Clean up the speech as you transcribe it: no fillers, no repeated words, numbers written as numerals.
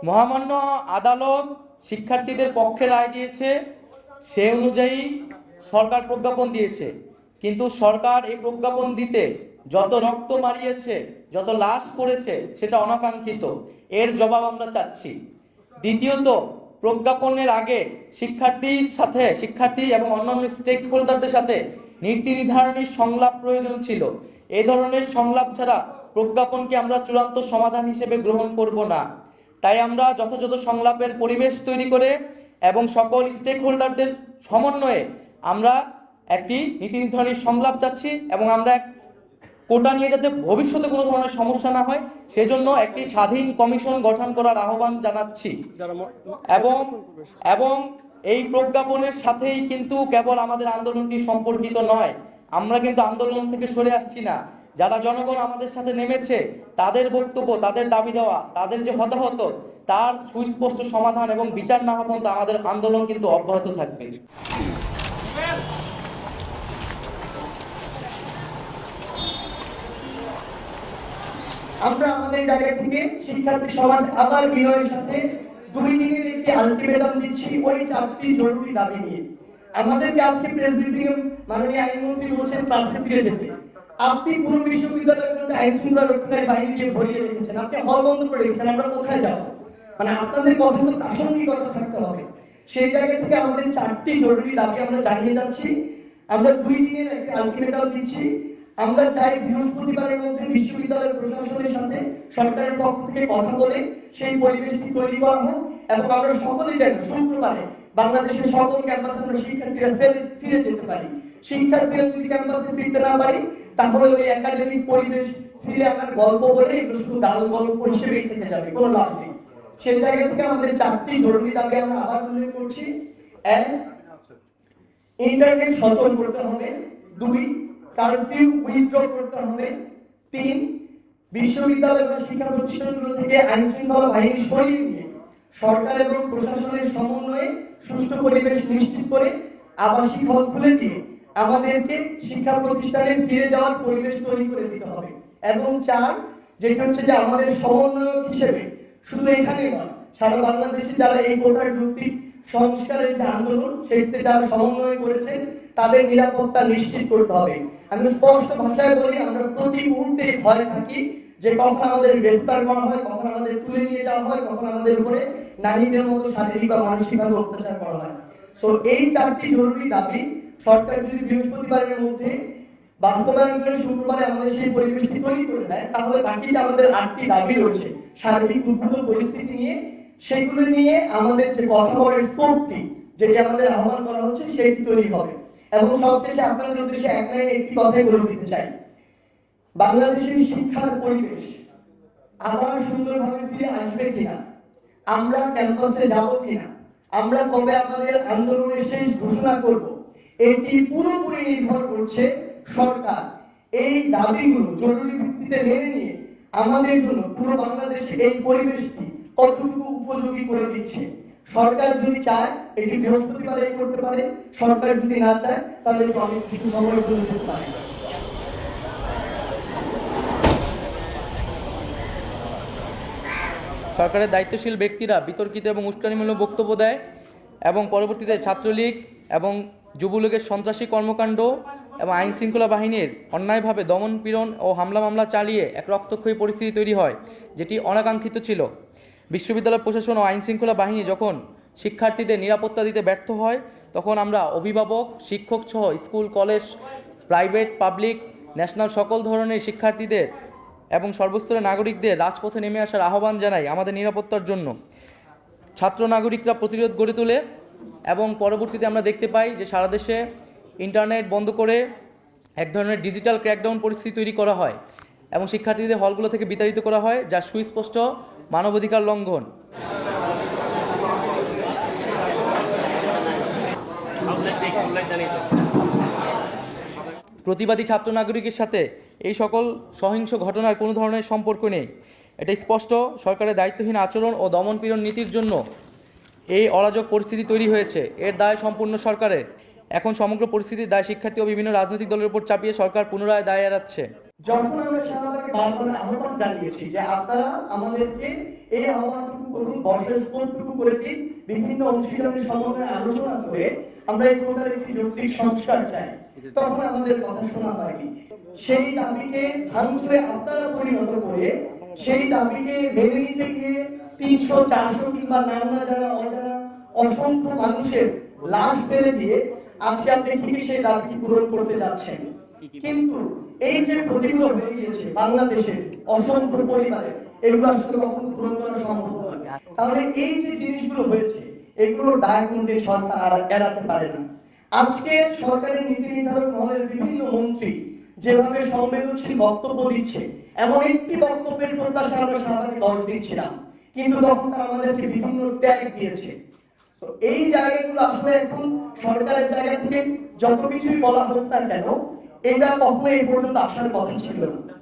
মহামান্য আদালত শিক্ষার্থীদের পক্ষে রায় দিয়েছে, সে অনুযায়ী সরকার প্রজ্ঞাপন দিয়েছে। কিন্তু সরকার এই প্রজ্ঞাপন দিতে যত রক্ত মারিয়েছে, যত লাশ পড়েছে, সেটা অনাকাঙ্ক্ষিত। এর জবাব আমরা চাচ্ছি। দ্বিতীয়ত, প্রজ্ঞাপনের আগে শিক্ষার্থী এবং অন্যান্য স্টেক হোল্ডারদের সাথে নীতি নির্ধারণী সংলাপ প্রয়োজন ছিল। এই ধরনের সংলাপ ছাড়া প্রজ্ঞাপনকে আমরা চূড়ান্ত সমাধান হিসেবে গ্রহণ করব না। তাই আমরা যথাযথ সংলাপের পরিবেশ তৈরি করে এবং সকল স্টেক হোল্ডারদের সমন্বয়ে আমরা একটি নীতি নির্ধারণী সংলাপ চাচ্ছি, এবং আমরা কোটা নিয়ে যাতে ভবিষ্যতে কোনো ধরনের সমস্যা না হয় সেজন্য একটি স্বাধীন কমিশন গঠন করার আহ্বান জানাচ্ছি। এবং এই প্রজ্ঞাপনের সাথেই কিন্তু কেবল আমাদের আন্দোলনটি সম্পর্কিত নয়। আমরা কিন্তু আন্দোলন থেকে সরে আসছি না। যারা জনগণ আমাদের সাথে নেমেছে, তাদের বক্তব্য, তাদের দাবি দেওয়া, তাদের যে হতাহত, তার সুস্পষ্ট সমাধান এবং বিচার না হওয়া পর্যন্ত আমাদের আন্দোলন কিন্তু অব্যাহত থাকবে। আমরা আমাদের জায়গা থেকে শিক্ষার্থী সমাজ আবার বিনয়ের সাথে 2 দিনের একটি আলটিমেটাম দিচ্ছি ওই 4টি জরুরি দাবি নিয়ে। আমাদেরকে আজকে প্রেস ব্রিফিং মাননীয় আইনমন্ত্রী বলছেন ক্লাসে ফিরে যেতে। আপনি পুরো বিশ্ববিদ্যালয়গুলোতে আইন শৃঙ্খলা রক্ষাকারী বাহিনী দিয়ে ভরিয়ে রেখেছেন, আপনি হল বন্ধ করে রেখেছেন। আমরা কোথায় যাবো? মানে আপনাদের কথা তো প্রাসঙ্গিকতা থাকতে হবে। সেই জায়গা থেকে আমাদের 4টি জরুরি দাবি আমরা জানিয়ে যাচ্ছি। আমরা 2 দিনের একটা আলটিমেটাম দিচ্ছি। আমরা চাই বৃহস্পতিবারের মধ্যে বিশ্ববিদ্যালয় প্রশাসনের সাথে সরকারের পক্ষ থেকে কথা বলে সেই পরিবেশটি তৈরি করা হোক, এবং আমরা সকলেই যেন শুক্রবারে বাংলাদেশের সকল ক্যাম্পাসে আমরা শিক্ষার্থীরা ফিরে যেতে পারি। শিক্ষার্থীরা যদি ক্যাম্পাসে ফিরতে না পারি, তাহলে ওই একাডেমিক পরিবেশ ফিরে আনার গল্প বলে এগুলো শুধু ডাল গল্প হিসেবেই থেকে যাবে, কোনো লাভ নেই। সেই জায়গা থেকে আমাদের 4টি জরুরি দাবি আমরা আবার উল্লেখ করছি। 1, ইন্টারনেট সচল করতে হবে। 2, কারফিউ উইথড্র করতে হবে। 3, বিশ্ববিদ্যালয় বা শিক্ষা প্রতিষ্ঠানগুলো থেকে আইন শৃঙ্খলা বাহিনী সরিয়ে নিয়ে সরকার এবং প্রশাসনের সমন্বয়ে সুষ্ঠু পরিবেশ নিশ্চিত করে আবাসিক হল খুলে দিয়ে আমাদেরকে শিক্ষা প্রতিষ্ঠানে ফিরে যাওয়ার পরিবেশ তৈরি করে দিতে হবে। এবং 4, যেটা হচ্ছে যে আমাদের সমন্বয়ক হিসেবে শুধু এখানে নয়, সারা বাংলাদেশে যারা এই কোটার যৌক্তিক সংস্কারের যে আন্দোলন সেটিতে যারা সমন্বয় করেছেন, তাদের নিরাপত্তা নিশ্চিত করতে হবে। আমি স্পষ্ট ভাষায় বলি, আমরা প্রতি মুহূর্তে ভয় থাকি যে কখন আমাদের গ্রেফতার করা হয়, কখন আমাদের তুলে নিয়ে যাওয়া হয়, কখন আমাদের উপরে নারীদের মতো শারীরিক বা মানসিকভাবে অত্যাচার করা হয়। সো এই 4টি জরুরি দাবি সরকার যদি বৃহস্পতিবারের মধ্যে বাস্তবায়ন করে শুক্রবারে আমাদের সেই পরিবেশটি তৈরি করে দেয়, তাহলে বাকি যে আমাদের 8টি দাবি রয়েছে সার্বিক উদ্ভূত পরিস্থিতি নিয়ে, সেগুলো নিয়ে আমাদের যে কথা বলার স্কোপটি, যেটি আমাদের আহ্বান করা হচ্ছে, সেটি তৈরি হবে। এবং সবশেষে আপনাদের উদ্দেশ্যে একটি কথাই বলে দিতে চাই, বাংলাদেশের শিক্ষার পরিবেশ আবার সুন্দরভাবে ফিরে আসবে কিনা, আমরা ক্যাম্পাসে যাব কিনা, আমরা কবে আমাদের আন্দোলনের শেষ ঘোষণা করব, এটি পুরোপুরি নির্ভর করছে সরকার এই দাবিগুলো জরুরি ভিত্তিতে মেনে নিয়ে আমাদের জন্য পুরো বাংলাদেশে এই পরিবেশটি কতটুকু উপযোগী করে দিচ্ছে। সরকার যদি চায় এটি বৃহস্পতিবারে করতে পারে, সরকার যদি না চায় তাহলে অনেক কিছু সময় দিতে পারে। সরকারের দায়িত্বশীল ব্যক্তিরা বিতর্কিত এবং উস্কানিমূলক বক্তব্য দেয় এবং পরবর্তীতে ছাত্রলীগ এবং যুবলীগের সন্ত্রাসী কর্মকাণ্ড এবং আইন শৃঙ্খলা বাহিনীর অন্যায়ভাবে দমন পীড়ন ও হামলা মামলা চালিয়ে এক রক্তক্ষয়ী পরিস্থিতি তৈরি হয়, যেটি অনাকাঙ্ক্ষিত ছিল। বিশ্ববিদ্যালয় প্রশাসন ও আইন শৃঙ্খলা বাহিনী যখন শিক্ষার্থীদের নিরাপত্তা দিতে ব্যর্থ হয়, তখন আমরা অভিভাবক, শিক্ষক সহ school, college, private, public, national সকল ধরনের শিক্ষার্থীদের এবং সর্বস্তরের নাগরিকদের রাজপথে নেমে আসার আহ্বান জানাই আমাদের নিরাপত্তার জন্য। ছাত্র নাগরিকরা প্রতিরোধ গড়ে তোলে এবং পরবর্তীতে আমরা দেখতে পাই যে সারা দেশে ইন্টারনেট বন্ধ করে এক ধরনের ডিজিটাল ক্র্যাকডাউন পরিস্থিতি তৈরি করা হয় এবং শিক্ষার্থীদের হলগুলো থেকে বিতাড়িত করা হয়, যা সুস্পষ্ট মানবাধিকার লঙ্ঘন। প্রতিবাদী ছাত্র নাগরিকের সাথে এই সকল সহিংস ঘটনার কোনো ধরনের সম্পর্ক নেই। এটা স্পষ্ট সরকারের দায়িত্বহীন আচরণ ও দমনপীড়ন নীতির জন্য এই অরাজক পরিস্থিতি তৈরি হয়েছে। এর দায় সম্পূর্ণ সরকারের। এখন সমগ্র পরিস্থিতির দায় শিক্ষার্থী ও বিভিন্ন রাজনৈতিক দলের উপর চাপিয়ে সরকার পুনরায় দায় এড়াচ্ছে। যখন আমরা শাহবাগে বারবার আহ্বান জানিয়েছি যে আপনারা আমাদেরকে এই আহ্বানটুকু করুন, বর্ষের স্কোরটুকু করে দিন, বিভিন্ন অংশীদারের সমন্বয়ে আলোচনা করে আমরা এই কোটার একটি যৌক্তিক সংস্কার চাই, তখন আমাদের কথা শোনা হয়নি। সেই দাবিকে ভাঙচুরে আপনারা পরিণত করে সেই দাবিকে মেনে নিতে গিয়ে 300, 400 কিংবা নানা যারা অজানা অসংখ্য মানুষের লাশ ফেলে দিয়ে আজকে আপনি ঠিকই সেই দাবি পূরণ করতে যাচ্ছেন। কিন্তু এই যে ক্ষতিগুলো হয়ে গিয়েছে বাংলাদেশের অসংখ্য পরিবারে, এগুলো আসলে কখনো পূরণ করা সম্ভব নয়। তাহলে এই যে জিনিসগুলো হয়েছে, এগুলোর দায় কিন্তু সরকার আর এড়াতে পারে না। আজকে সরকারের নীতি নির্ধারণ মহলের বিভিন্ন মন্ত্রী যেভাবে সংবেদনশীল বক্তব্য দিচ্ছে, এমন একটি বক্তব্যের প্রত্যাশা আমরা শাহবাগে 10 দিন ছিলাম, কিন্তু তখন তারা আমাদেরকে বিভিন্ন ট্যাগ দিয়েছে। তো এই জায়গাগুলো আসলে এখন সরকারের জায়গা থেকে যত কিছুই বলা হোক না কেন, এটা কখনো এই পর্যন্ত আসার কথা ছিল না।